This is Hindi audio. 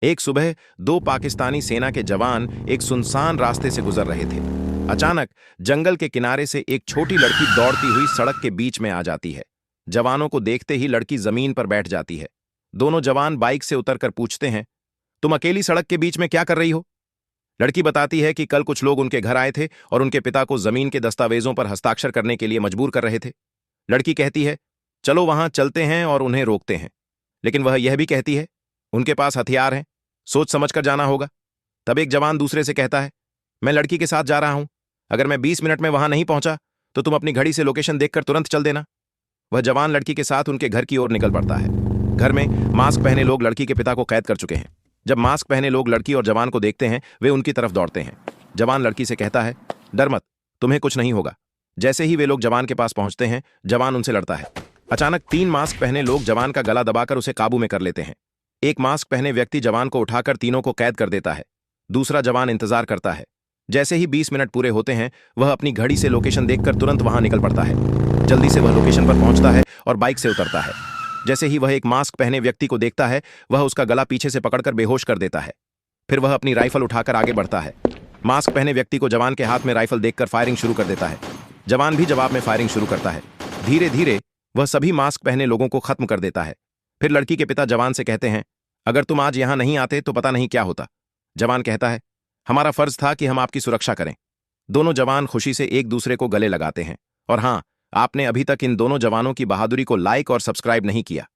एक सुबह दो पाकिस्तानी सेना के जवान एक सुनसान रास्ते से गुजर रहे थे। अचानक जंगल के किनारे से एक छोटी लड़की दौड़ती हुई सड़क के बीच में आ जाती है। जवानों को देखते ही लड़की जमीन पर बैठ जाती है। दोनों जवान बाइक से उतरकर पूछते हैं, तुम अकेली सड़क के बीच में क्या कर रही हो? लड़की बताती है कि कल कुछ लोग उनके घर आए थे और उनके पिता को जमीन के दस्तावेजों पर हस्ताक्षर करने के लिए मजबूर कर रहे थे। लड़की कहती है, चलो वहां चलते हैं और उन्हें रोकते हैं। लेकिन वह यह भी कहती है, उनके पास हथियार हैं, सोच समझकर जाना होगा। तब एक जवान दूसरे से कहता है, मैं लड़की के साथ जा रहा हूं, अगर मैं 20 मिनट में वहां नहीं पहुंचा तो तुम अपनी घड़ी से लोकेशन देखकर तुरंत चल देना। वह जवान लड़की के साथ उनके घर की ओर निकल पड़ता है। घर में मास्क पहने लोग लड़की के पिता को कैद कर चुके हैं। जब मास्क पहने लोग लड़की और जवान को देखते हैं, वे उनकी तरफ दौड़ते हैं। जवान लड़की से कहता है, डर मत, तुम्हें कुछ नहीं होगा। जैसे ही वे लोग जवान के पास पहुंचते हैं, जवान उनसे लड़ता है। अचानक 3 मास्क पहने लोग जवान का गला दबाकर उसे काबू में कर लेते हैं। एक मास्क पहने व्यक्ति जवान को उठाकर तीनों को कैद कर देता है। दूसरा जवान इंतजार करता है। जैसे ही 20 मिनट पूरे होते हैं, वह अपनी घड़ी से लोकेशन देखकर तुरंत वहां निकल पड़ता है। जल्दी से वह लोकेशन पर पहुंचता है और बाइक से उतरता है। जैसे ही वह एक मास्क पहने व्यक्ति को देखता है, वह उसका गला पीछे से पकड़कर बेहोश कर देता है। फिर वह अपनी राइफल उठाकर आगे बढ़ता है। मास्क पहने व्यक्ति को जवान के हाथ में राइफल देखकर फायरिंग शुरू कर देता है। जवान भी जवाब में फायरिंग शुरू करता है। धीरे धीरे वह सभी मास्क पहने लोगों को खत्म कर देता है। फिर लड़की के पिता जवान से कहते हैं, अगर तुम आज यहां नहीं आते तो पता नहीं क्या होता। जवान कहता है, हमारा फर्ज था कि हम आपकी सुरक्षा करें। दोनों जवान खुशी से एक दूसरे को गले लगाते हैं। और हां, आपने अभी तक इन दोनों जवानों की बहादुरी को लाइक और सब्सक्राइब नहीं किया।